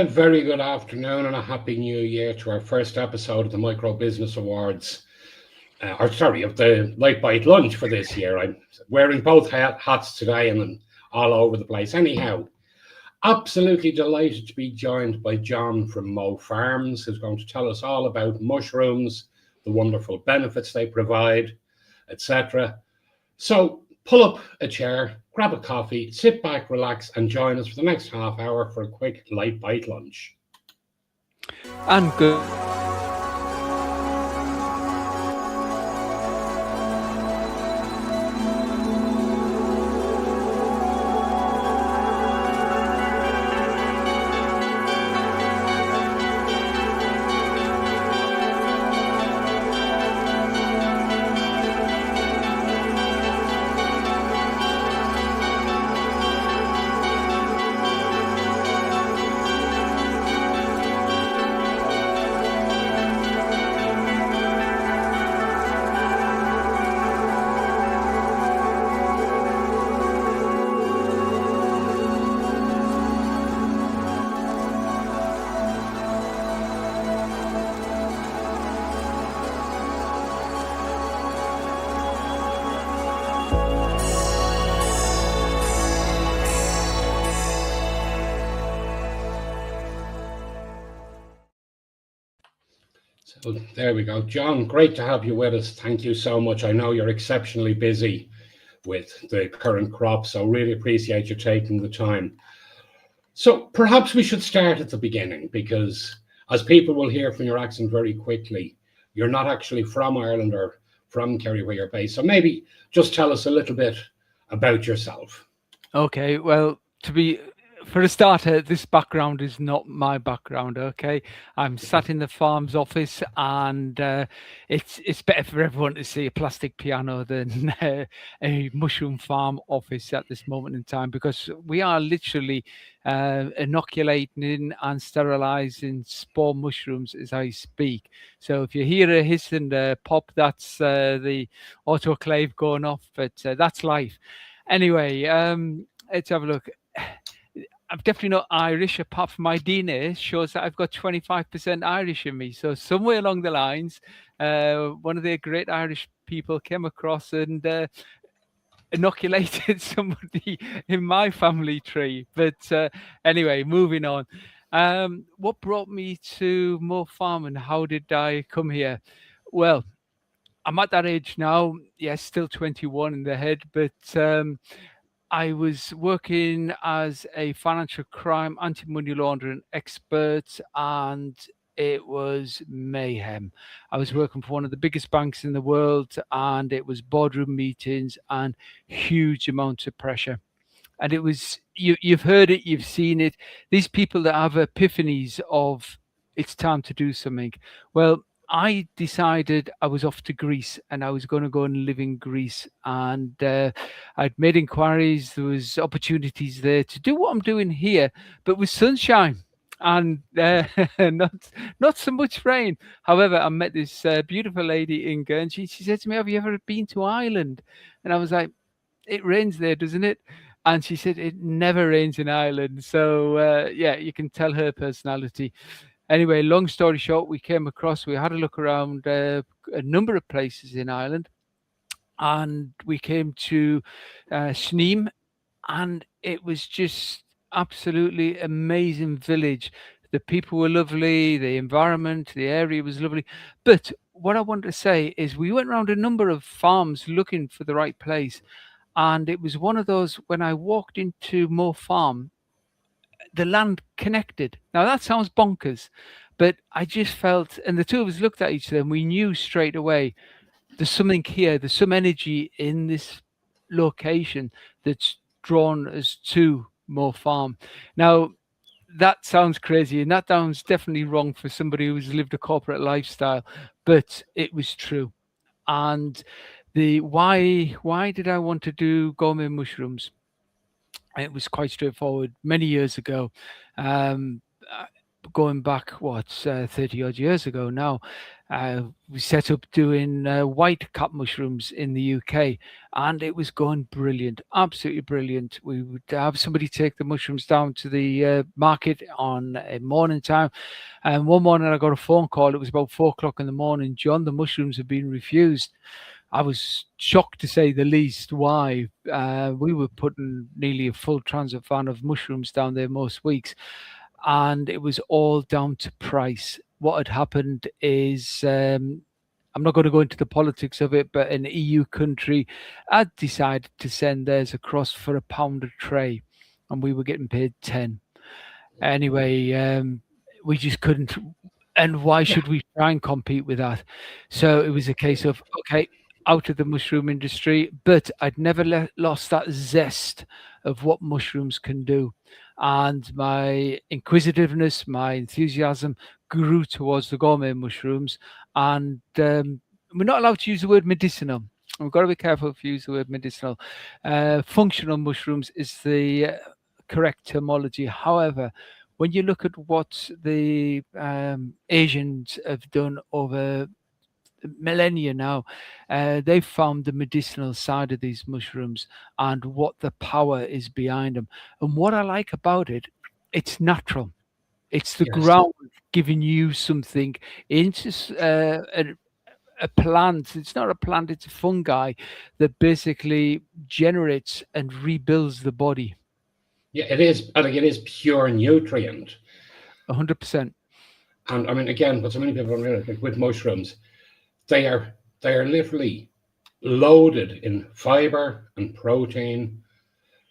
A very good afternoon and a happy new year to our first episode of the Micro Business Awards, of the Lite Bite Lunch for this year. I'm wearing both hats today and I'm all over the place. Anyhow, absolutely delighted to be joined by John from Mo Farms, who's going to tell us all about mushrooms, the wonderful benefits they provide, etc. So pull up a chair, grab a coffee, sit back, relax, and join us for the next half hour for a quick Lite Bite Lunch. And good. So there we go. John, great to have you with us. Thank you so much. I know you're exceptionally busy with the current crop, so really appreciate you taking the time. So perhaps we should start at the beginning because, as people will hear from your accent very quickly, you're not actually from Ireland or from Kerry where you're based. So maybe just tell us a little bit about yourself. Okay, well, for a starter, this background is not my background. Okay, I'm sat in the farm's office, and it's better for everyone to see a plastic piano than a mushroom farm office at this moment in time, because we are literally inoculating and sterilizing spore mushrooms as I speak. So if you hear a hiss and a pop, that's the autoclave going off, but that's life. Anyway, let's have a look. I'm definitely not Irish, apart from my DNA shows that I've got 25% Irish in me. So somewhere along the lines, one of the great Irish people came across and inoculated somebody in my family tree. But anyway, moving on. What brought me to Mo Farm and how did I come here? Well, I'm at that age now. Yes, still 21 in the head, but I was working as a financial crime, anti-money laundering expert, and it was mayhem. I was working for one of the biggest banks in the world, and it was boardroom meetings and huge amounts of pressure. And it was you've heard it, you've seen it. These people that have epiphanies of it's time to do something. Well, I decided I was off to Greece and I was going to go and live in Greece. And I'd made inquiries. There was opportunities there to do what I'm doing here, but with sunshine and not so much rain. However, I met this beautiful lady in Guernsey. She said to me, "Have you ever been to Ireland?" And I was like, "It rains there, doesn't it?" And she said, "It never rains in Ireland." So yeah, you can tell her personality. Anyway, long story short, we had a look around a number of places in Ireland, and we came to Sneem, and it was just absolutely amazing village. The people were lovely, the environment, the area was lovely. But what I wanted to say is we went around a number of farms looking for the right place. And it was one of those when I walked into Mo Farm, the land connected. Now that sounds bonkers, but I just felt, and the two of us looked at each other and we knew straight away there's something here, there's some energy in this location that's drawn us to Mo Farm. Now, that sounds crazy and that sounds definitely wrong for somebody who's lived a corporate lifestyle, but it was true. And the why did I want to do gourmet mushrooms? It was quite straightforward. Many years ago, um, going back, what, 30 odd years ago now, we set up doing white cap mushrooms in the UK, and it was going brilliant, absolutely brilliant. We would have somebody take the mushrooms down to the market on a morning time, and one morning I got a phone call. It was about 4 o'clock in the morning. John, the mushrooms have been refused. I was shocked to say the least. Why? We were putting nearly a full transit van of mushrooms down there most weeks, and it was all down to price. What had happened is, I'm not going to go into the politics of it, but an EU country had decided to send theirs across for £1 a tray, and we were getting paid 10. Anyway, we just couldn't. And why Yeah. should we try and compete with that? So it was a case of, okay, out of the mushroom industry, but I'd never lost that zest of what mushrooms can do. And my inquisitiveness, my enthusiasm grew towards the gourmet mushrooms. And we're not allowed to use the word medicinal. We've got to be careful if you use the word medicinal. Functional mushrooms is the correct terminology. However, when you look at what the Asians have done over millennia now, they've found the medicinal side of these mushrooms and what the power is behind them. And what I like about it, it's natural. It's the Yes. ground giving you something into a plant. It's not a plant, it's a fungi that basically generates and rebuilds the body. Yeah, it is. I think it is pure nutrient. 100%. And I mean, again, what so many people don't realize, like with mushrooms, they are they are literally loaded in fiber and protein.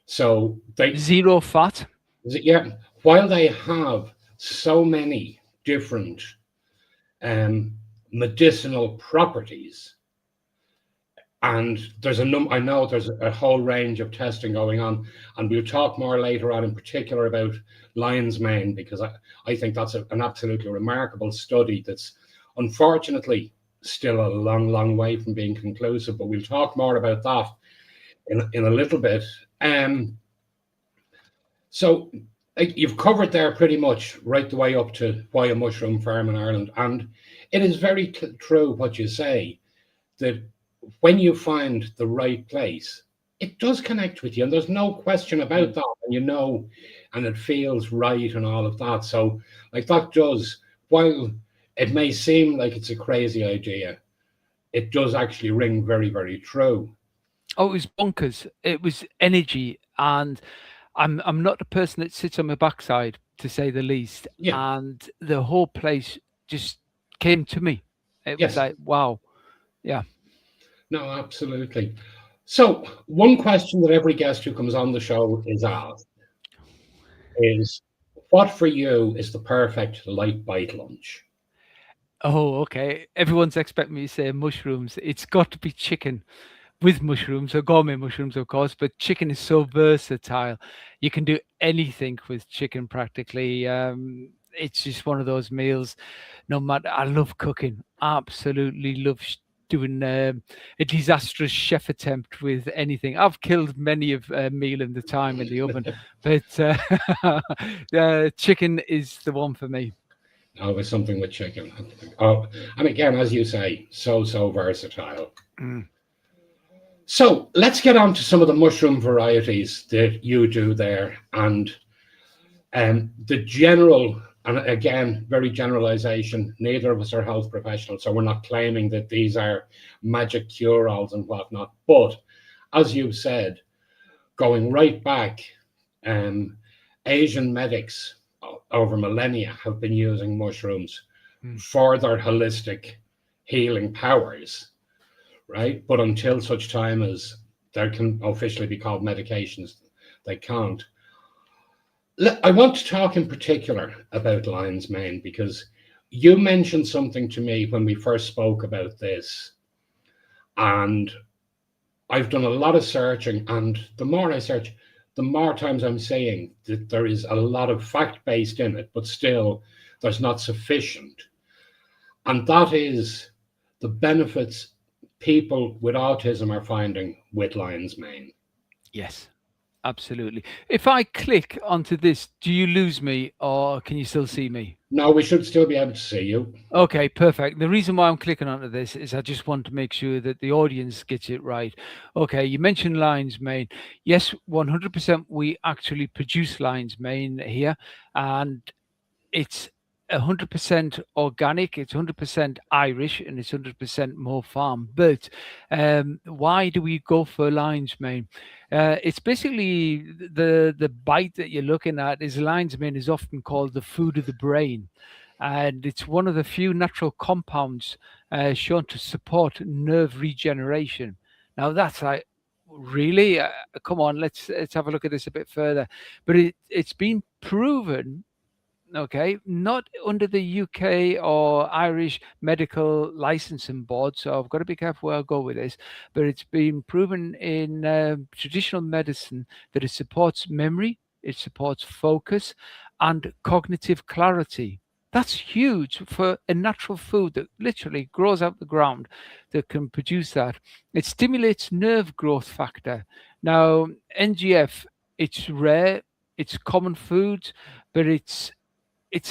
So they, Zero fat. yeah, while they have so many different um, medicinal properties, and there's a I know there's a whole range of testing going on, and we'll talk more later on, in particular about lion's mane, because I think that's an absolutely remarkable study that's unfortunately still a long, long way from being conclusive. But we'll talk more about that in a little bit. Um, so you've covered there pretty much right the way up to why a mushroom farm in Ireland, and it is very true what you say, that when you find the right place, it does connect with you, and there's no question about Mm. that. And and it feels right, and all of that. So, like that does, while it may seem like it's a crazy idea, it does actually ring very, very true. Oh, it was bonkers. It was energy, and I'm not the person that sits on my backside, to say the least. Yeah, And the whole place just came to me. It was yes, like, wow, yeah. no, absolutely. So, one question that every guest who comes on the show is asked is, what for you is the perfect light bite lunch? Oh, okay. Everyone's expecting me to say mushrooms. It's got to be chicken with mushrooms, or gourmet mushrooms, of course. But chicken is so versatile. You can do anything with chicken practically. It's just one of those meals. No matter, I love cooking. Absolutely love doing a disastrous chef attempt with anything. I've killed many of a meal in the time in the oven, but chicken is the one for me. Always something with chicken. Oh, and again, as you say, so versatile. Mm. So let's get on to some of the mushroom varieties that you do there, and the general. And again, very generalization. Neither of us are health professionals, so we're not claiming that these are magic cure-alls and whatnot. But as you said, going right back, um, Asian medics over millennia have been using mushrooms Mm. for their holistic healing powers, right? But until such time as they can officially be called medications, they can't. I want to talk in particular about lion's mane, because you mentioned something to me when we first spoke about this, and I've done a lot of searching, and the more I search, the more times I'm saying that there is a lot of fact based in it, but still there's not sufficient. And that is the benefits people with autism are finding with lion's mane. Yes. Absolutely. If I click onto this, do you lose me or can you still see me? No, we should still be able to see you. Okay, perfect. The reason why I'm clicking onto this is I just want to make sure that the audience gets it right. Okay, you mentioned lion's mane. Yes, 100% we actually produce lion's mane here, and it's 100% organic, it's 100% Irish, and it's 100% more farm. But why do we go for lion's mane? It's basically the bite that you're looking at is lion's mane is often called the food of the brain, and it's one of the few natural compounds shown to support nerve regeneration. Now that's like really come on, let's have a look at this a bit further. But it's been proven, okay, not under the UK or Irish medical licensing board, so I've got to be careful where I go with this, but it's been proven in traditional medicine that it supports memory, it supports focus, and cognitive clarity. That's huge for a natural food that literally grows out the ground that can produce that. It stimulates nerve growth factor. Now, NGF, it's rare, it's common food, but it's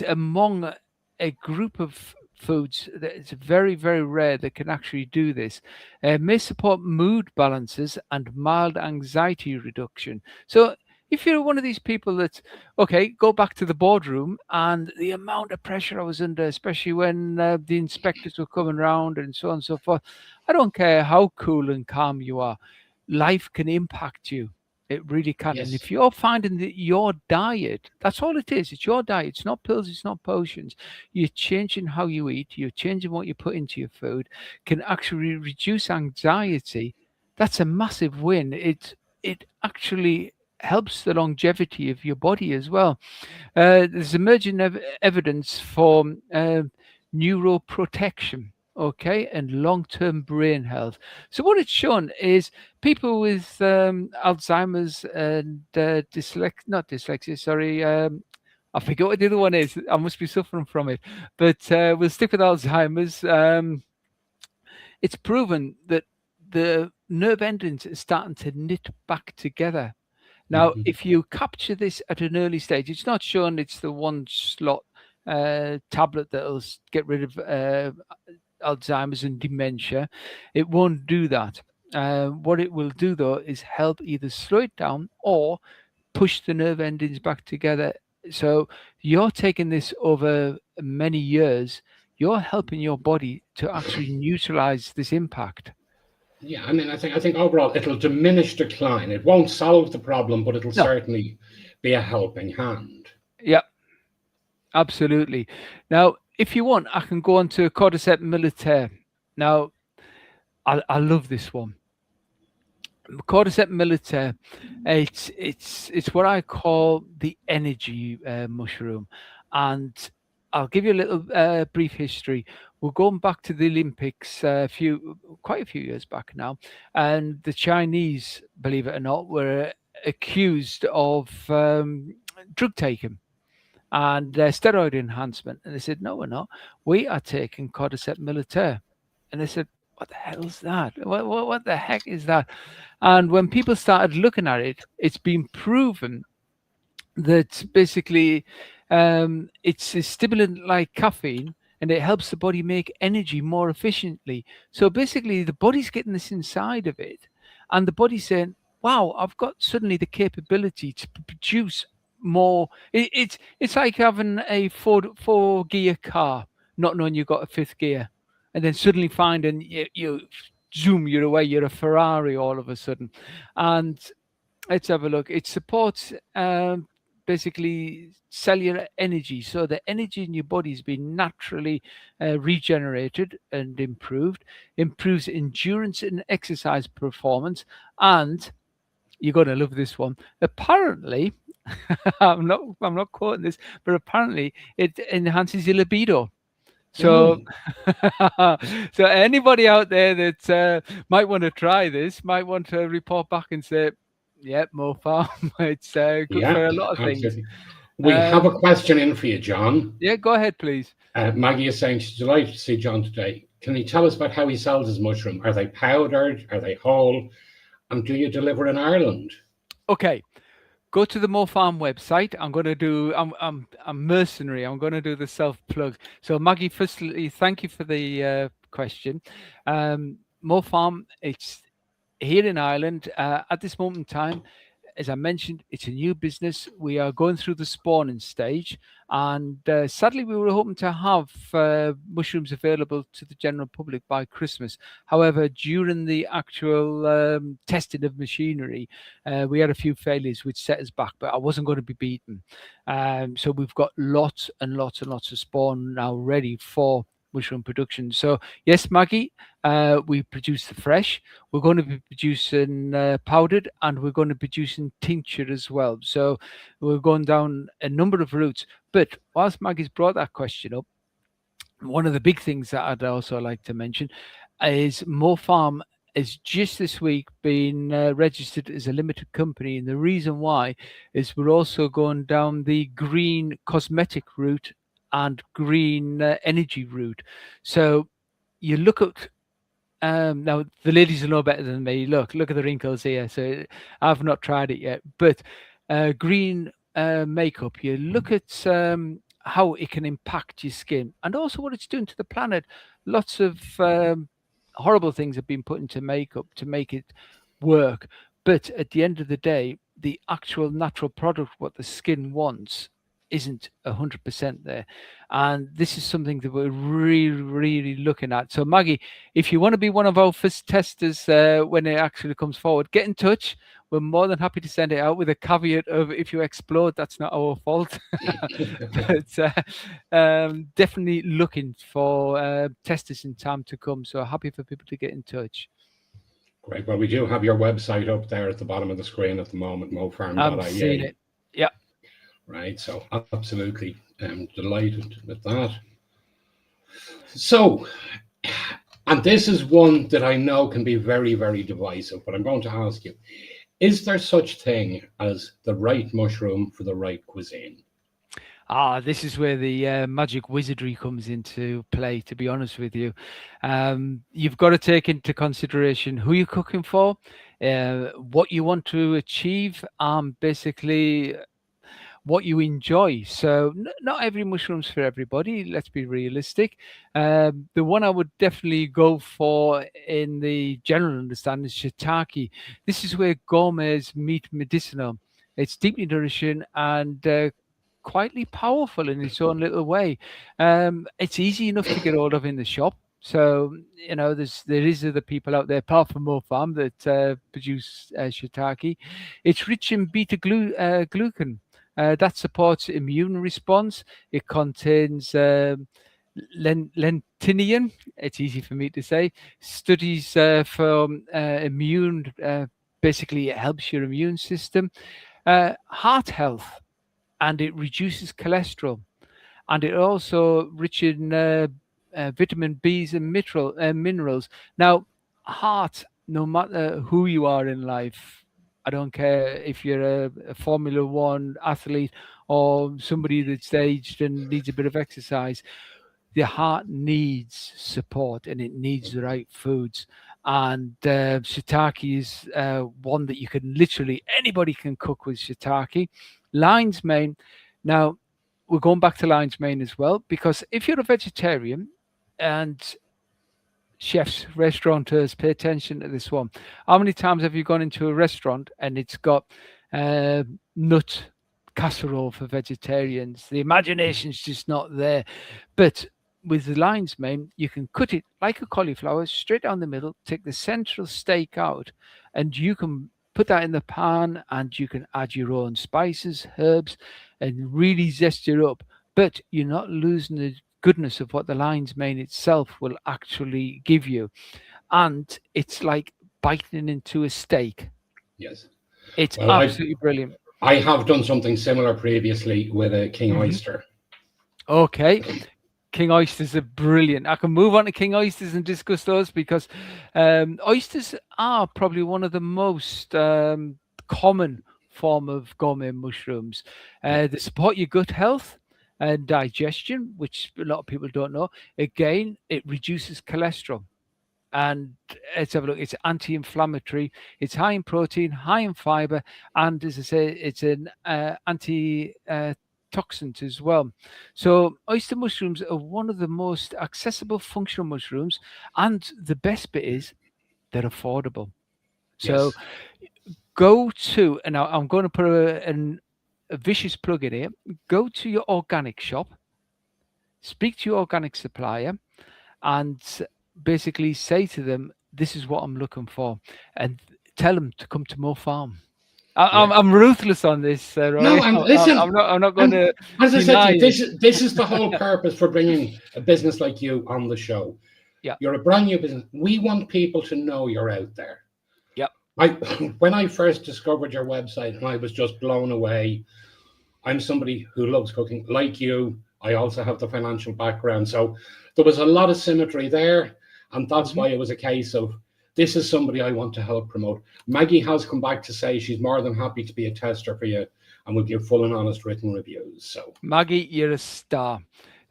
among a group of foods that it's very, very rare that can actually do this. May support mood balances and mild anxiety reduction. So if you're one of these people that's okay, go back to the boardroom and the amount of pressure I was under, especially when the inspectors were coming around and so on and so forth. I don't care how cool and calm you are, life can impact you. It really can. And Yes. if you're finding that your diet, that's all it is, it's your diet, it's not pills, it's not potions. You're changing how you eat, you're changing what you put into your food, can actually reduce anxiety. That's a massive win. It actually helps the longevity of your body as well. There's emerging evidence for neuroprotection, okay, and long-term brain health. So what it's shown is people with Alzheimer's and not dyslexia, sorry. I forget what the other one is. I must be suffering from it. But we'll stick with Alzheimer's. It's proven that the nerve endings are starting to knit back together. Now, Mhm. if you capture this at an early stage, it's not shown it's the one slot tablet that'll get rid of Alzheimer's and dementia. It won't do that. What it will do, though, is help either slow it down or push the nerve endings back together. So you're taking this over many years. You're helping your body to actually neutralize this impact. Yeah, I mean, I think overall it'll diminish decline. It won't solve the problem, but it'll No, certainly be a helping hand. yeah, absolutely. Now, if you want, I can go on to cordyceps militaire. Now, I love this one. Cordyceps militaire, it's what I call the energy mushroom, and I'll give you a little brief history. We're going back to the Olympics quite a few years back now, and the Chinese, believe it or not, were accused of drug taking and steroid enhancement, and they said, "No, we're not. We are taking cordyceps militaire," and they said, "What the hell's that? What the heck is that?" And when people started looking at it, it's been proven that basically it's a stimulant like caffeine and it helps the body make energy more efficiently. So basically, the body's getting this inside of it, and the body's saying, "Wow, I've got suddenly the capability to produce more." It's like having a four gear car, not knowing you've got a fifth gear, and then suddenly finding you zoom, you're away, you're a Ferrari all of a sudden. And let's have a look. It supports basically cellular energy. So the energy in your body is being naturally regenerated and improved, improves endurance and exercise performance. And you're going to love this one. Apparently, I'm not quoting this, but apparently it enhances your libido. So, Mm, so anybody out there that might want to try this might want to report back and say, "Yep, mofarm. It's good yeah, for a lot of things." absolutely. We have a Um, question in for you, John. yeah, go ahead, please. Maggie is saying she's delighted to see John today. Can you tell us about how he sells his mushroom? Are they powdered? Are they whole? And do you deliver in Ireland? Okay, go to the mofarm website. I'm going to do. I'm mercenary. I'm going to do the self plug. So Maggie, firstly, thank you for the question. Mofarm, it's here in Ireland at this moment in time. As I mentioned, it's a new business. We are going through the spawning stage, and sadly, we were hoping to have mushrooms available to the general public by Christmas. However, during the actual testing of machinery, we had a few failures which set us back. But I wasn't going to be beaten, so we've got lots and lots and lots of spawn now ready for mushroom production. So yes, Maggie, we produce the fresh. We're going to be producing powdered, and we're going to be producing tincture as well. So we're going down a number of routes. But whilst Maggie's brought that question up, one of the big things that I'd also like to mention is Mofarm has just this week been registered as a limited company. And the reason why is we're also going down the green cosmetic route and green energy route. So you look at now the ladies will know better than me. Look at the wrinkles here. So I've not tried it yet, but green makeup. You look at how it can impact your skin, and also what it's doing to the planet. Lots of horrible things have been put into makeup to make it work, but at the end of the day, the actual natural product, what the skin wants, isn't 100% there. And this is something that we're really, really looking at. So, Maggie, if you want to be one of our first testers when it actually comes forward, get in touch. We're more than happy to send it out with a caveat of if you explode, that's not our fault. But definitely looking for testers in time to come. So happy for people to get in touch. Great. Well, we do have your website up there at the bottom of the screen at the moment, I'm seeing mofarm.ie. it. Yeah. Right. So absolutely delighted with that. So, and this is one that I know can be very, very divisive, but I'm going to ask you, is there such thing as the right mushroom for the right cuisine? This is where the magic wizardry comes into play, to be honest with you. You've got to take into consideration who you're cooking for, what you want to achieve, basically what you enjoy. So not every mushroom's for everybody. Let's be realistic. The one I would definitely go for in the general understanding is shiitake. This is where gourmets meet medicinal. It's deeply nourishing and quietly powerful in its own little way. It's easy enough to get hold of in the shop. So there is other people out there apart from Mofarm that produce shiitake. It's rich in glucan. That supports immune response. It contains lentinium. It's easy for me to say. Studies for immune. Basically, it helps your immune system, heart health, and it reduces cholesterol. And it also rich in vitamin B's and minerals. Now, heart, no matter who you are in life, I don't care if you're a Formula One athlete or somebody that's aged and needs a bit of exercise, the heart needs support and it needs the right foods. And shiitake is one that you can literally anybody can cook with shiitake. Lion's mane. Now we're going back to lion's mane as well because if you're a vegetarian, and chefs, restaurateurs, pay attention to this one. How many times have you gone into a restaurant and it's got nut casserole for vegetarians? The imagination's just not there. But with the lion's mane, you can cut it like a cauliflower straight down the middle, take the central steak out, and you can put that in the pan and you can add your own spices, herbs, and really zest it up. But you're not losing the goodness of what the lion's mane itself will actually give you. And it's like biting into a steak. Yes. It's Well, absolutely brilliant. I have done something similar previously with a king oyster. Okay. King oysters are brilliant. I can move on to king oysters and discuss those because oysters are probably one of the most common form of gourmet mushrooms. They support your gut health and digestion, which a lot of people don't know. Again, it reduces cholesterol. And let's have a look. It's anti-inflammatory. It's high in protein, high in fiber, and as I say, it's an toxins as well. So oyster mushrooms are one of the most accessible functional mushrooms, and the best bit is they're affordable. So Yes. go to, and I'm going to put a vicious plug in here. Go to your organic shop, speak to your organic supplier, and basically say to them, "This is what I'm looking for," and tell them to come to Mo Farm. Yeah. I'm ruthless on this, No, Rory. and listen, I'm not going and to as I said to deny you, it. this is the whole purpose for bringing a business like you on the show. Yeah. You're a brand new business. We want people to know you're out there. Yep. I when I first discovered your website, and I was just blown away. I'm somebody who loves cooking, like you. I also have the financial background, so there was a lot of symmetry there, and that's Mhm. why it was a case of this is somebody I want to help promote. Maggie has come back to say she's more than happy to be a tester for you, and will give full and honest written reviews. So Maggie, you're a star.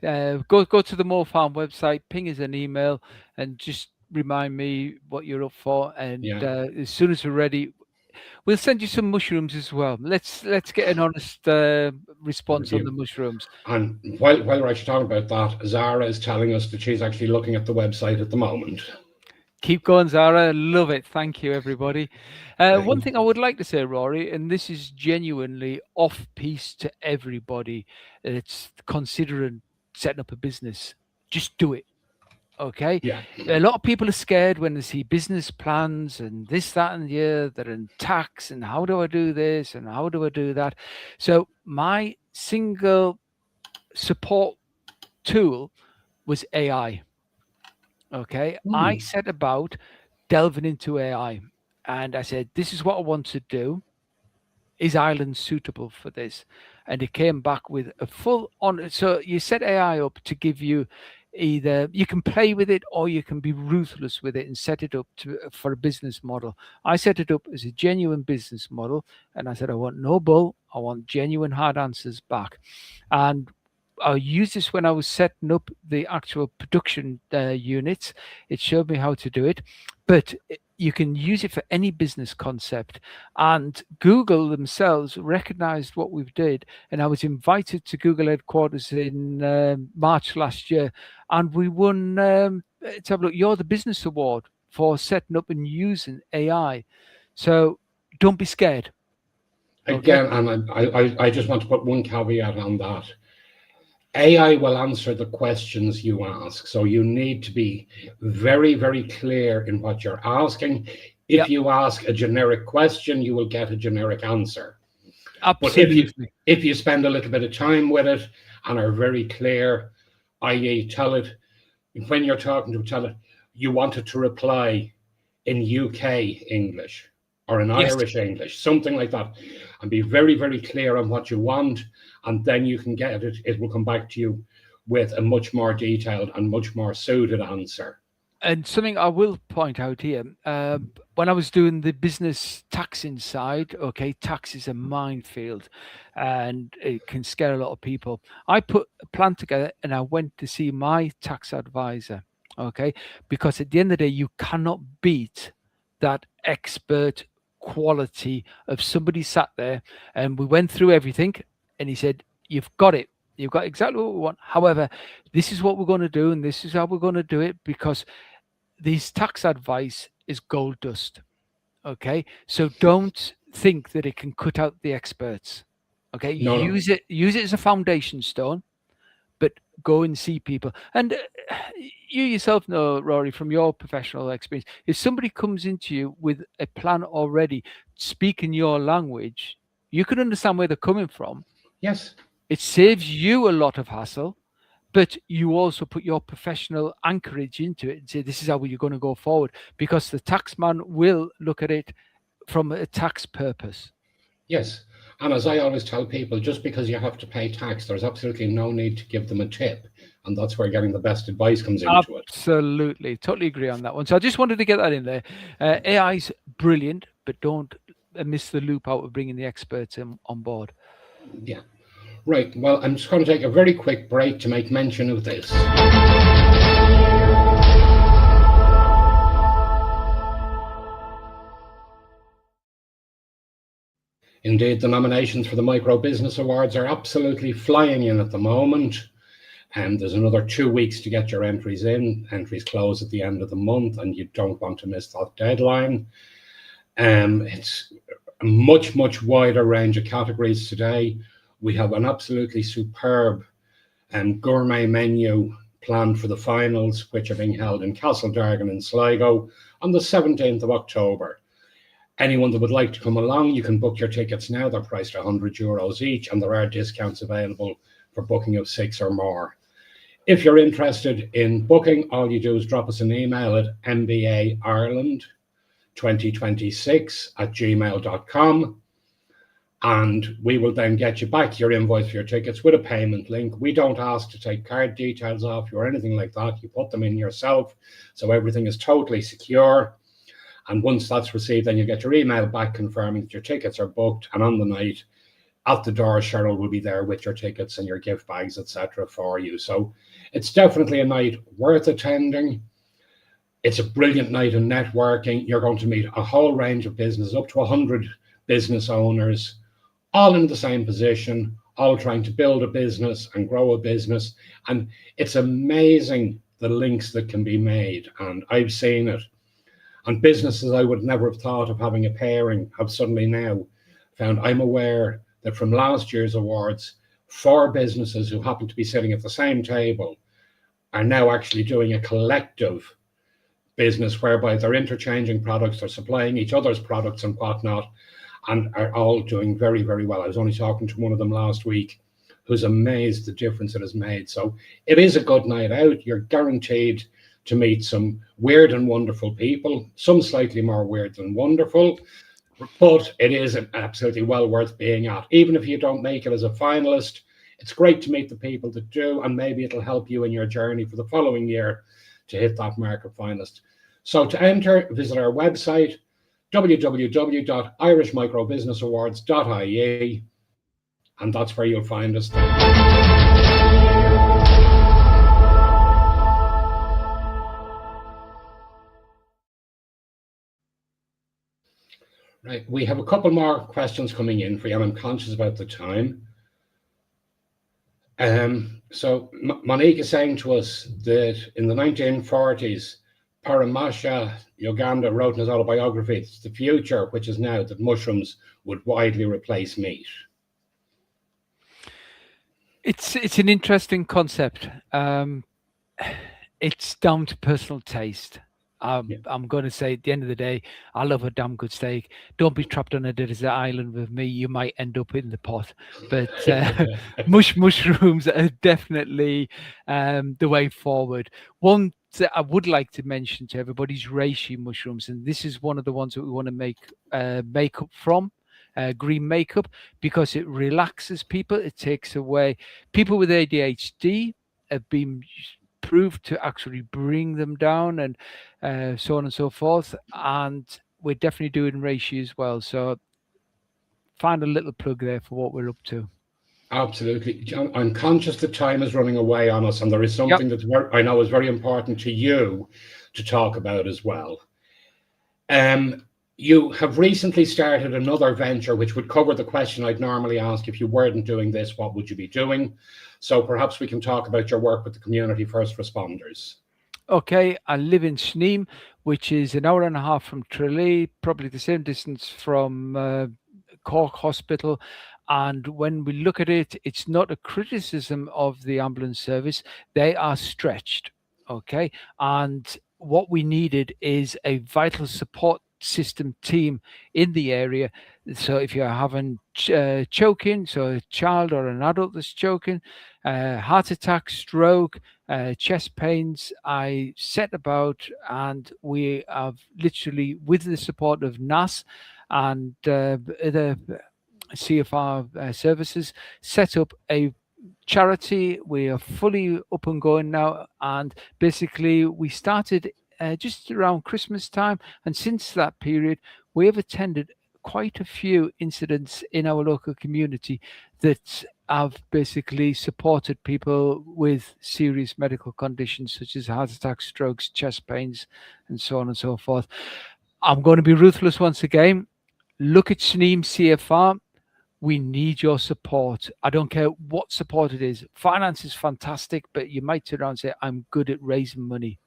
Go to the Mo Farm website, ping us an email, and just remind me what you're up for. And yeah, as soon as we're ready, we'll send you some mushrooms as well. Let's get an honest response on the review. mushrooms. And while we're actually talking about that, Zara is telling us that she's actually looking at the website at the moment. Keep going, Zara. Love it. Thank you, everybody. One Um, thing I would like to say, Rory, and this is genuinely off piece to everybody that's considering setting up a business. Just do it. Okay. yeah, A lot of people are scared when they see business plans and this, that, and the other. They're in tax and how do I do this and how do I do that? So my single support tool was AI. Okay. I mm, set about delving into AI and I said, this is what I want to do. Is Ireland suitable for this? And it came back with a full on. So you set AI up to give you either you can play with it or you can be ruthless with it and set it up for a business model. I set it up as a genuine business model, and I said I want no bull. I want genuine hard answers back, and I used this when I was setting up the actual production units. It showed me how to do it, but you can use it for any business concept. And Google themselves recognized what we've did, and I was invited to Google headquarters in March last year, and we won. Let's have a look. You're the business award for setting up and using AI. So don't be scared. Okay. again, and I just want to put one caveat on that. AI will answer the questions you ask. So you need to be very, very clear in what you're asking. If Yep. you ask a generic question, you will get a generic answer. But Absolutely. if you spend a little bit of time with it and are very clear, i.e., tell it when you're talking to it, tell it you want it to reply in UK English or in Yes. Irish English, something like that, and be very, very clear on what you want, and then you can get it. It will come back to you with a much more detailed and much more suited answer. And something I will point out here, when I was doing the business tax inside, okay, tax is a minefield and it can scare a lot of people. I put a plan together and I went to see my tax advisor, okay, because at the end of the day, you cannot beat that expert quality of somebody sat there and we went through everything and he said, you've got it. You've got exactly what we want. However, this is what we're going to do and this is how we're going to do it because this tax advice is gold dust. Okay. So don't think that it can cut out the experts. Okay. No, no. Use it as a foundation stone, but go and see people. And you yourself know, Rory, from your professional experience, if somebody comes into you with a plan already, speaking your language, you can understand where they're coming from. Yes. It saves you a lot of hassle, but you also put your professional anchorage into it and say, this is how you're going to go forward, because the taxman will look at it from a tax purpose. Yes. And as I always tell people, just because you have to pay tax, there's absolutely no need to give them a tip. And that's where getting the best advice comes into it. Absolutely. Totally agree on that one. So I just wanted to get that in there. AI's brilliant, but don't miss the loop out of bringing the experts on board. Yeah. Right. Well, I'm just going to take a very quick break to make mention of this. Indeed, the nominations for the Micro Business Awards are absolutely flying in at the moment. And there's another 2 weeks to get your entries in. Entries close at the end of the month, and you don't want to miss that deadline. It's a much, much wider range of categories today. We have an absolutely superb gourmet menu planned for the finals, which are being held in Castledargan in Sligo on the 17th of October. Anyone that would like to come along, you can book your tickets now. They're priced €100 each, and there are discounts available for booking of 6 or more. If you're interested in booking, all you do is drop us an email at mbaireland2026@gmail.com, and we will then get you back your invoice for your tickets with a payment link. We don't ask to take card details off you or anything like that. You put them in yourself, so everything is totally secure. And once that's received, then you get your email back confirming that your tickets are booked. And on the night, at the door, Cheryl will be there with your tickets and your gift bags, etc., for you. So it's definitely a night worth attending. It's a brilliant night of networking. You're going to meet a whole range of businesses, up to 100 business owners, all in the same position, all trying to build a business and grow a business. And it's amazing the links that can be made. And I've seen it. And businesses I would never have thought of having a pairing have suddenly now found. I'm aware that from last year's awards, 4 businesses who happen to be sitting at the same table are now actually doing a collective business whereby they're interchanging products, they're supplying each other's products and whatnot, and are all doing very, very well. I was only talking to one of them last week who's amazed the difference it has made. So it is a good night out. You're guaranteed to meet some weird and wonderful people, some slightly more weird than wonderful, but it is absolutely well worth being at. Even if you don't make it as a finalist, it's great to meet the people that do, and maybe it'll help you in your journey for the following year to hit that mark of finalist. So to enter, visit our website, www.irishmicrobusinessawards.ie, and that's where you'll find us. Right, we have a couple more questions coming in for you, and I'm conscious about the time. So Monique is saying to us that in the 1940s, Paramasha Uganda wrote in his autobiography, it's the future, which is now, that mushrooms would widely replace meat. It's an interesting concept. It's down to personal taste. I'm going to say at the end of the day, I love a damn good steak. Don't be trapped on a desert island with me. You might end up in the pot. But mushrooms are definitely the way forward. One that I would like to mention to everybody is reishi mushrooms. And this is one of the ones that we want to make makeup from. Green makeup, because it relaxes people. It takes away people with ADHD have been proved to actually bring them down, and so on and so forth. And we're definitely doing reishi as well. So find a little plug there for what we're up to. Absolutely. John, I'm conscious that time is running away on us, and there is something that I know is very important to you to talk about as well. You have recently started another venture which would cover the question I'd normally ask: if you weren't doing this, what would you be doing? So perhaps we can talk about your work with the community first responders. Okay, I live in Sneem, which is an hour and a half from Tralee, probably the same distance from Cork Hospital. And when we look at it, it's not a criticism of the ambulance service. They are stretched, okay? And what we needed is a vital support system team in the area. So if you're having choking, so a child or an adult that's choking, heart attack, stroke, chest pains, I set about, and we have literally, with the support of NAS and other CFR services, set up a charity. We are fully up and going now, and basically we started just around Christmas time, and since that period we have attended quite a few incidents in our local community that have basically supported people with serious medical conditions such as heart attacks, strokes, chest pains, and so on and so forth. I'm going to be ruthless once again. Look at Sneem CFR. We need your support. I don't care what support it is. Finance is fantastic, but you might turn around and say, I'm good at raising money.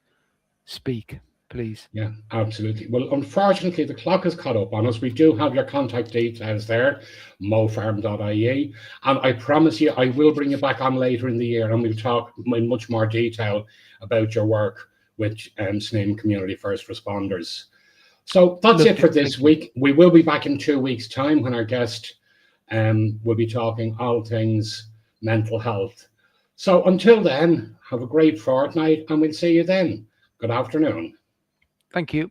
Speak, please. Yeah, absolutely. Well, unfortunately, the clock has caught up on us. We do have your contact details there, mofarm.ie. And I promise you, I will bring you back on later in the year and we'll talk in much more detail about your work with SNAIM Community First Responders. So that's it for this week. We will be back in 2 weeks' time when our guest will be talking all things mental health. So until then, have a great fortnight and we'll see you then. Good afternoon. Thank you.